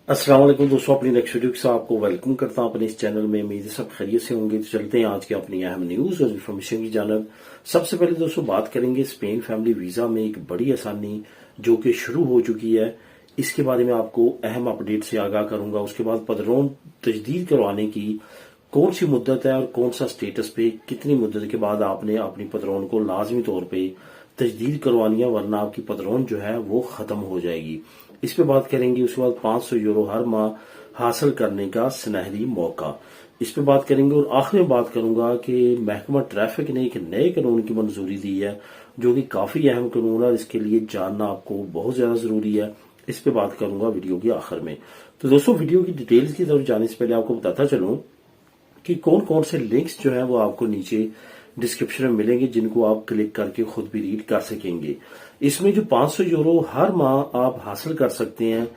अस्सलाम वालेकुम दोस्तों, अपनी नेक्स्ट वीडियो के साथ आपको वेलकम करता हूं अपने इस चैनल में। उम्मीद सब खैरियत से होंगे। तो चलते हैं आज की अपनी अहम न्यूज और इन्फॉर्मेशन की जानब। सबसे पहले दोस्तों बात करेंगे स्पेन फैमिली वीजा में एक बड़ी आसानी जो कि शुरू हो चुकी है, इसके बारे में आपको अहम अपडेट से आगाह करूंगा। उसके बाद पदरों तजदीद करवाने की कौन सी मुद्दत है और कौन सा स्टेटस पे कितनी मुद्दत के बाद आपने अपनी पदरों को लाजमी तौर पे तजदीद करवानी है, वरना आपकी पदरों जो है वो खत्म हो जाएगी। इस पे बात करेंगे। उसके बाद 500 यूरो हर माह हासिल करने का सुनहरी मौका, इस पे बात करेंगे। और आखिर में बात करूंगा कि महकमा ट्रैफिक ने एक नए कानून की मंजूरी दी है जो कि काफी अहम कानून है, इसके लिए जानना आपको बहुत ज्यादा जरूरी है। इस पे बात करूंगा वीडियो के आखिर में। तो दोस्तों वीडियो की डिटेल्स की तरफ जाने से पहले आपको बताता चलूं कि कौन कौन से लिंक्स जो हैं वो आपको नीचे डिस्क्रिप्शन में मिलेंगे, जिनको आप क्लिक करके खुद भी रीड कर सकेंगे। इसमें जो 500 यूरो हर माह आप हासिल कर सकते हैं,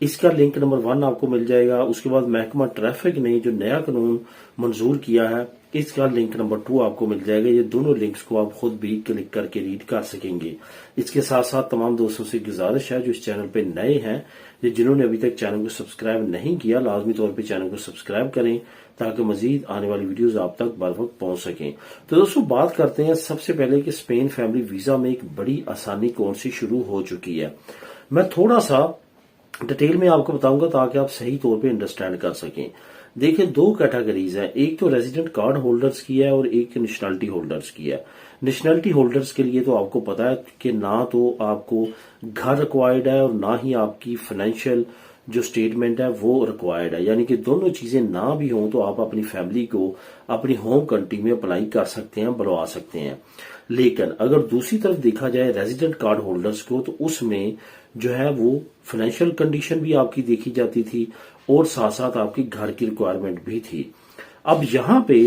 इसका लिंक नंबर 1 आपको मिल जाएगा। उसके बाद महकमा ट्रैफिक ने जो नया कानून मंजूर किया है, इसका लिंक नंबर 2 आपको मिल जाएगा। ये दोनों लिंक्स को आप खुद भी क्लिक करके रीड कर सकेंगे। इसके साथ साथ तमाम दोस्तों से गुजारिश है जो इस चैनल पे नए हैं या जिन्होंने अभी तक चैनल को सब्सक्राइब नहीं किया, लाजमी तौर पे चैनल को सब्सक्राइब करें ताकि मजीद आने वाली वीडियोस आप तक बर वक्त पहुंच सकें। तो दोस्तों बात करते हैं सबसे पहले कि स्पेन फैमिली वीजा में एक बड़ी आसानी कौन सी शुरू हो चुकी है। मैं थोड़ा सा डिटेल में आपको बताऊंगा ताकि आप सही तौर पे अंडरस्टैंड कर सकें। देखिए, 2 कैटेगरीज हैं, एक तो रेजिडेंट कार्ड होल्डर्स की है और एक नेशनलिटी होल्डर्स की है। नेशनलिटी होल्डर्स के लिए तो आपको पता है कि ना तो आपको घर रिक्वायर्ड है और ना ही आपकी फाइनेंशियल जो स्टेटमेंट है वो रिक्वायर्ड है, यानी कि दोनों चीजें ना भी हों तो आप अपनी फैमिली को अपनी होम कंट्री में अप्लाई कर सकते हैं, बुलवा सकते हैं। लेकिन अगर दूसरी तरफ देखा जाए रेजिडेंट कार्ड होल्डर्स को, तो उसमें जो है वो फाइनेंशियल कंडीशन भी आपकी देखी जाती थी और साथ साथ आपकी घर की रिक्वायरमेंट भी थी। अब यहाँ पे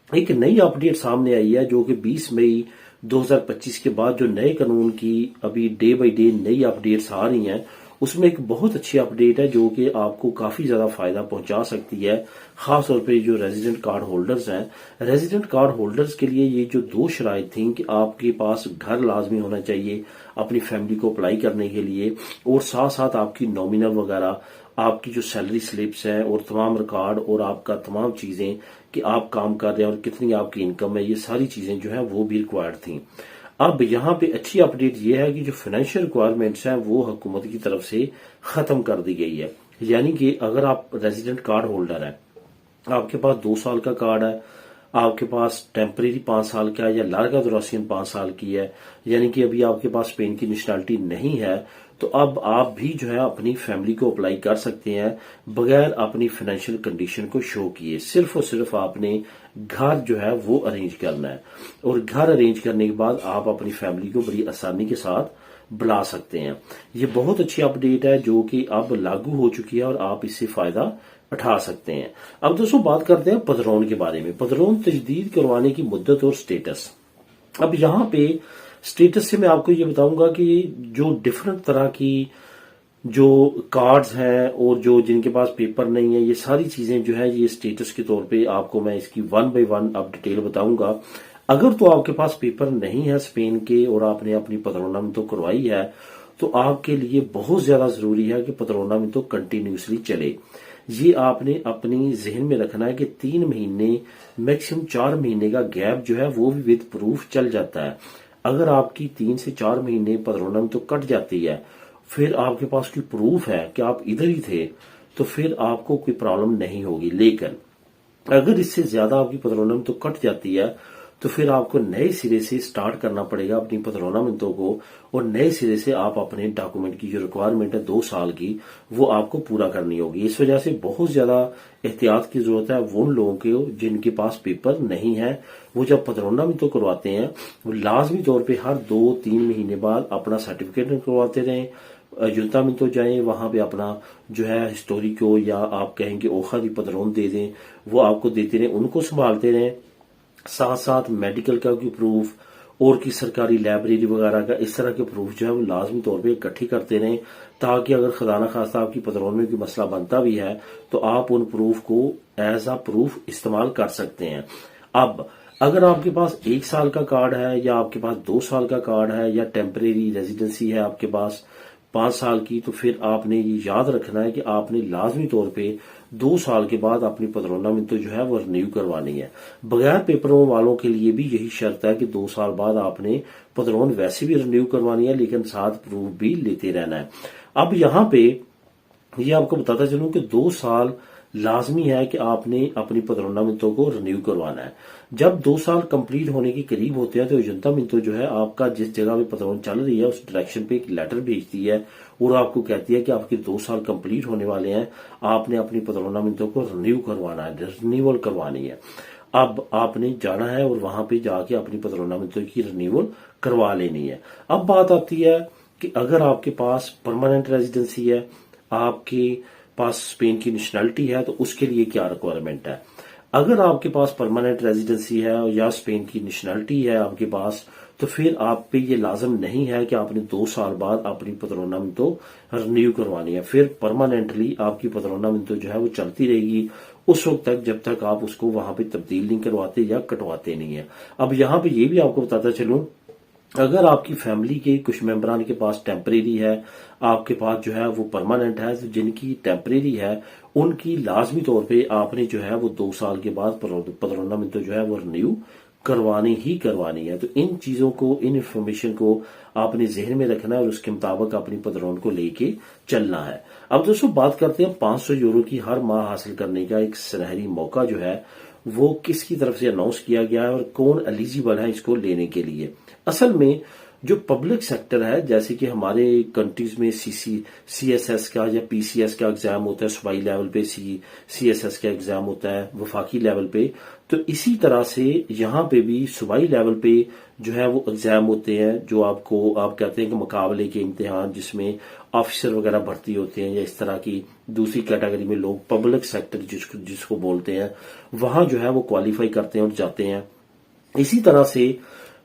एक नई अपडेट सामने आई है जो कि 20 मई 2025 के बाद जो नए कानून की अभी डे बाय डे नई अपडेट्स आ रही हैं, उसमें एक बहुत अच्छी अपडेट है जो कि आपको काफी ज्यादा फायदा पहुंचा सकती है, खास तौर पे जो रेजिडेंट कार्ड होल्डर्स हैं। रेजिडेंट कार्ड होल्डर्स के लिए ये जो 2 शराइत थी कि आपके पास घर लाजमी होना चाहिए अपनी फैमिली को अप्लाई करने के लिए, और साथ साथ आपकी नॉमिनल वगैरह, आपकी जो सैलरी स्लिप्स है और तमाम रिकॉर्ड और आपका तमाम चीजें कि आप काम कर रहे हैं और कितनी आपकी इनकम है, ये सारी चीजें जो है वो भी रिक्वायर्ड थी। अब यहाँ पे अच्छी अपडेट ये है कि जो फाइनेंशियल रिक्वायरमेंट्स हैं वो हुकूमत की तरफ से खत्म कर दी गई है। यानी कि अगर आप रेजिडेंट कार्ड होल्डर हैं, आपके पास 2 साल का कार्ड है, आपके पास टेम्परेरी 5 साल का है या लार्गा दुरासियन 5 साल की है, यानी कि अभी आपके पास स्पेन की नेशनलिटी नहीं है, तो अब आप भी जो है अपनी फैमिली को अप्लाई कर सकते हैं बगैर अपनी फाइनेंशियल कंडीशन को शो किए। सिर्फ और सिर्फ आपने घर जो है वो अरेंज करना है, और घर अरेंज करने के बाद आप अपनी फैमिली को बड़ी आसानी के साथ बुला सकते हैं। ये बहुत अच्छी अपडेट है जो कि अब लागू हो चुकी है और आप इससे फायदा उठा सकते हैं। अब दोस्तों बात करते हैं पदरों के बारे में। पदरों तजदीद करवाने की मुद्दत और स्टेटस। अब यहाँ पे स्टेटस से मैं आपको ये बताऊंगा कि जो डिफरेंट तरह की जो कार्ड्स हैं और जो जिनके पास पेपर नहीं है, ये सारी चीजें जो है ये स्टेटस के तौर पे आपको मैं इसकी 1 बाय 1 अब डिटेल बताऊंगा। अगर तो आपके पास पेपर नहीं है स्पेन के और आपने अपनी पदरों में तो करवाई है, तो आपके लिए बहुत ज्यादा जरूरी है कि पदरों में तो कंटिन्यूसली चले। ये आपने अपनी जहन में रखना है कि 3 महीने मैक्सिमम 4 महीने का गैप जो है वो भी विद प्रूफ चल जाता है। अगर आपकी 3 से 4 महीने पदरों तो कट जाती है, फिर आपके पास कोई प्रूफ है कि आप इधर ही थे, तो फिर आपको कोई प्रॉब्लम नहीं होगी। लेकिन अगर इससे ज्यादा आपकी पदरों तो कट जाती है, तो फिर आपको नए सिरे से स्टार्ट करना पड़ेगा अपनी पदरों को, और नए सिरे से आप अपने डॉक्यूमेंट की जो रिक्वायरमेंट है 2 साल की, वो आपको पूरा करनी होगी। इस वजह से बहुत ज्यादा एहतियात की जरूरत है वो उन लोगों को जिनके पास पेपर नहीं है। वो जब पदरों तो करवाते हैं, वो लाजमी तौर पर हर 2-3 महीने बाद अपना सर्टिफिकेट करवाते रहें। युनता में तो जाएं, वहां पे अपना जो है हिस्टोरी को या आप कहेंगे ओखरी पदरों दे दें, वो आपको देते रहें, उनको संभालते रहें। साथ साथ मेडिकल का भी प्रूफ और की सरकारी लाइब्रेरी वगैरह का इस तरह के प्रूफ जो है वो लाजमी तौर पे इकट्ठी करते रहें, ताकि अगर खुदा न खास्ता आपकी पदरों में कोई मसला बनता भी है तो आप उन प्रूफ को एज अ प्रूफ इस्तेमाल कर सकते हैं। अब अगर आपके पास 1 साल का कार्ड है या आपके पास 2 साल का कार्ड है या टेम्परेरी रेजिडेंसी है आपके पास, 5 سال کی، تو پھر آپ نے یہ یاد رکھنا ہے کہ آپ نے لازمی طور پہ 2 سال کے بعد اپنی پدرونہ منتو جو ہے وہ رینیو کروانی ہے۔ بغیر پیپروں والوں کے لیے بھی یہی شرط ہے کہ 2 سال بعد آپ نے پدرون ویسے بھی رینیو کروانی ہے، لیکن ساتھ پروف بھی لیتے رہنا ہے۔ اب یہاں پہ یہ آپ کو بتاتا چلوں کہ 2 سال لازمی ہے کہ آپ نے اپنی پدرونہ منتو کو رینیو کروانا ہے۔ جب 2 سال کمپلیٹ ہونے کے قریب ہوتے ہیں تو جنتا منتو جو ہے آپ کا جس جگہ پہ پدرون چل رہی ہے اس ڈائریکشن پہ ایک لیٹر بھیجتی ہے اور آپ کو کہتی ہے کہ آپ کے 2 سال کمپلیٹ ہونے والے ہیں، آپ نے اپنی پدرونہ منتو کو رینیو کروانا ہے، رینیول کروانی ہے۔ اب آپ نے جانا ہے اور وہاں پہ جا کے اپنی پدرونہ منتو کی رینیول کروا لینی ہے۔ اب بات آتی ہے کہ اگر آپ کے پاس پرماننٹ ریزیڈنسی ہے، آپ کے پاس اسپین کی نیشنلٹی ہے، تو اس کے لیے کیا ریکوائرمنٹ ہے؟ اگر آپ کے پاس پرماننٹ ریزیڈنسی ہے یا اسپین کی نیشنلٹی ہے آپ کے پاس، تو پھر آپ پہ یہ لازم نہیں ہے کہ آپ نے 2 سال بعد اپنی پدرونہ منتو رینیو کروانی ہے۔ پھر پرماننٹلی آپ کی پدرونہ منتو جو ہے وہ چلتی رہے گی اس وقت تک جب تک آپ اس کو وہاں پہ تبدیل نہیں کرواتے یا کٹواتے نہیں ہیں۔ اب یہاں پہ یہ بھی آپ کو بتاتا چلوں، اگر آپ کی فیملی کے کچھ ممبران کے پاس ٹیمپریری ہے، آپ کے پاس جو ہے وہ پرماننٹ ہے، تو جن کی ٹیمپریری ہے ان کی لازمی طور پہ آپ نے جو ہے وہ 2 سال کے بعد پدرونہ منتو جو ہے وہ رینیو کروانی ہی کروانی ہے۔ تو ان چیزوں کو، ان انفارمیشن کو آپ نے ذہن میں رکھنا ہے اور اس کے مطابق اپنی پدرون کو لے کے چلنا ہے۔ اب دوستوں بات کرتے ہیں 500 یورو کی ہر ماہ حاصل کرنے کا ایک سنہری موقع جو ہے وہ کس کی طرف سے اناؤنس کیا گیا ہے اور کون ایلیجیبل ہے اس کو لینے کے لیے۔ اصل میں جو پبلک سیکٹر ہے، جیسے کہ ہمارے کنٹریز میں سی ایس ایس کا یا پی سی ایس کا ایگزام ہوتا ہے، صوبائی لیول پہ سی ایس ایس کا ایگزام ہوتا ہے وفاقی لیول پہ، تو اسی طرح سے یہاں پہ بھی صوبائی لیول پہ جو ہے وہ ایگزام ہوتے ہیں جو آپ کہتے ہیں کہ مقابلے کے امتحان، جس میں آفیسر وغیرہ بھرتی ہوتے ہیں یا اس طرح کی دوسری کیٹیگری میں لوگ پبلک سیکٹر جس کو بولتے ہیں، وہاں جو ہے وہ کوالیفائی کرتے ہیں اور جاتے ہیں۔ اسی طرح سے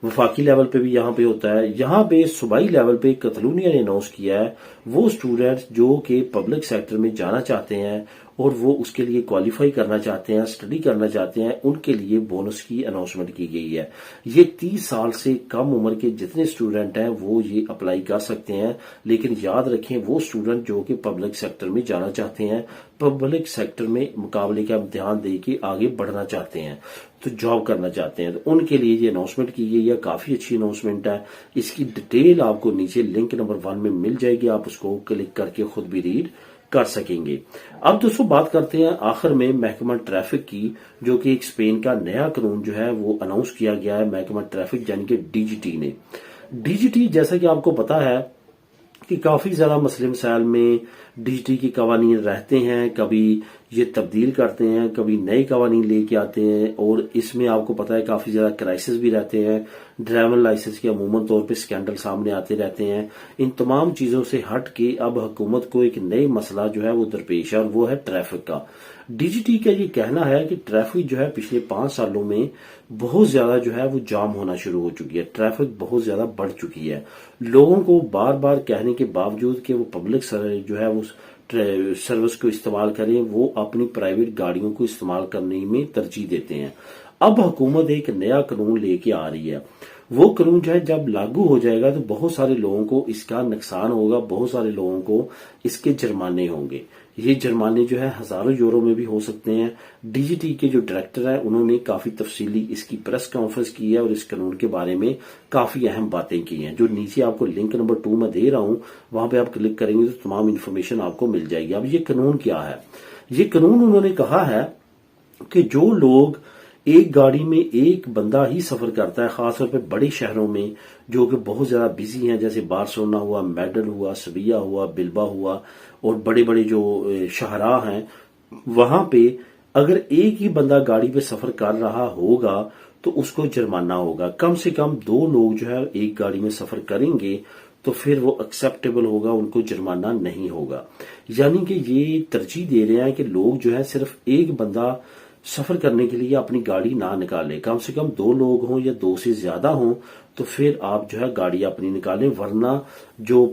وفاقی لیول پہ بھی یہاں پہ ہوتا ہے۔ یہاں پہ صوبائی لیول پہ کتالونیا نے اناؤنس کیا ہے وہ اسٹوڈنٹس جو کہ پبلک سیکٹر میں جانا چاہتے ہیں اور وہ اس کے لیے کوالیفائی کرنا چاہتے ہیں، اسٹڈی کرنا چاہتے ہیں، ان کے لیے بونس کی اناؤنسمنٹ کی گئی ہے۔ یہ 30 سال سے کم عمر کے جتنے اسٹوڈنٹ ہیں وہ یہ اپلائی کر سکتے ہیں، لیکن یاد رکھیں وہ اسٹوڈنٹ جو کہ پبلک سیکٹر میں جانا چاہتے ہیں، پبلک سیکٹر میں مقابلے کا امتحان دے کے آگے بڑھنا چاہتے ہیں، تو جاب کرنا چاہتے ہیں، تو ان کے لیے یہ اناؤنسمنٹ کی گئی ہے۔ کافی اچھی اناؤنسمنٹ ہے، اس کی ڈیٹیل آپ کو نیچے لنک نمبر 1 میں مل جائے گی، آپ اس کو کلک کر کے خود بھی ریڈ کر سکیں گے۔ اب دوستوں بات کرتے ہیں آخر میں محکمہ ٹریفک کی، جو کہ ایک اسپین کا نیا قانون جو ہے وہ اناؤنس کیا گیا ہے محکمہ ٹریفک یعنی کہ ڈی جی ٹی نے۔ ڈی جی ٹی جیسا کہ آپ کو پتا ہے کہ کافی زیادہ مسئلے مسائل میں ڈی جی ٹی کے قوانین رہتے ہیں، کبھی یہ تبدیل کرتے ہیں، کبھی نئے قوانین لے کے آتے ہیں، اور اس میں آپ کو پتا ہے کافی زیادہ کرائسس بھی رہتے ہیں۔ ڈرائیور لائسنس کے عموماً طور پہ سکینڈل سامنے آتے رہتے ہیں۔ ان تمام چیزوں سے ہٹ کے اب حکومت کو ایک نئے مسئلہ جو ہے وہ درپیش ہے اور وہ ہے ٹریفک کا۔ ڈی جی ٹی کا یہ کہنا ہے کہ ٹریفک جو ہے پچھلے 5 سالوں میں بہت زیادہ جو ہے وہ جام ہونا شروع ہو چکی ہے، ٹریفک بہت زیادہ بڑھ چکی ہے۔ لوگوں کو بار بار کہنے کے باوجود کہ وہ پبلک جو ہے وہ سروس کو استعمال کریں، وہ اپنی پرائیویٹ گاڑیوں کو استعمال کرنے میں ترجیح دیتے ہیں۔ اب حکومت ایک نیا قانون لے کے آ رہی ہے۔ وہ قانون جو ہے جب لاگو ہو جائے گا تو بہت سارے لوگوں کو اس کا نقصان ہوگا، بہت سارے لوگوں کو اس کے جرمانے ہوں گے۔ یہ جرمانے جو ہے ہزاروں یورو میں بھی ہو سکتے ہیں۔ ڈی جی ٹی کے جو ڈائریکٹر ہیں انہوں نے کافی تفصیلی اس کی پریس کانفرنس کی ہے اور اس قانون کے بارے میں کافی اہم باتیں کی ہیں، جو نیچے آپ کو لنک نمبر 2 میں دے رہا ہوں، وہاں پہ آپ کلک کریں گے تو تمام انفارمیشن آپ کو مل جائے گی۔ اب یہ قانون کیا ہے؟ یہ قانون انہوں نے کہا ہے کہ جو لوگ ایک گاڑی میں ایک بندہ ہی سفر کرتا ہے، خاص طور پہ بڑے شہروں میں جو کہ بہت زیادہ بزی ہیں، جیسے بارسلونا ہوا، میڈل ہوا، سویا ہوا، بلبا ہوا، اور بڑے بڑے جو شہراء ہیں، وہاں پہ اگر ایک ہی بندہ گاڑی پہ سفر کر رہا ہوگا تو اس کو جرمانہ ہوگا۔ کم سے کم 2 لوگ جو ہے ایک گاڑی میں سفر کریں گے تو پھر وہ ایکسیپٹیبل ہوگا، ان کو جرمانہ نہیں ہوگا۔ یعنی کہ یہ ترجیح دے رہے ہیں کہ لوگ جو ہے صرف ایک بندہ سفر کرنے کے لیے اپنی گاڑی نہ نکالے، کم سے کم 2 لوگ ہوں یا 2 سے زیادہ ہوں تو پھر آپ جو ہے گاڑی اپنی نکالیں، ورنہ جو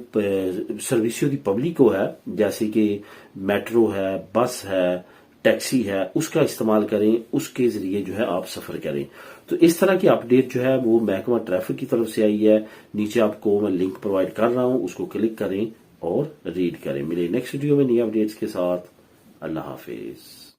سروسوں کی پبلک کو ہے جیسے کہ میٹرو ہے، بس ہے، ٹیکسی ہے، اس کا استعمال کریں، اس کے ذریعے جو ہے آپ سفر کریں۔ تو اس طرح کی اپڈیٹ جو ہے وہ محکمہ ٹریفک کی طرف سے آئی ہے۔ نیچے آپ کو میں لنک پرووائڈ کر رہا ہوں، اس کو کلک کریں اور ریڈ کریں. ملے نیکسٹ ویڈیو میں نئی اپڈیٹس کے ساتھ. اللہ حافظ.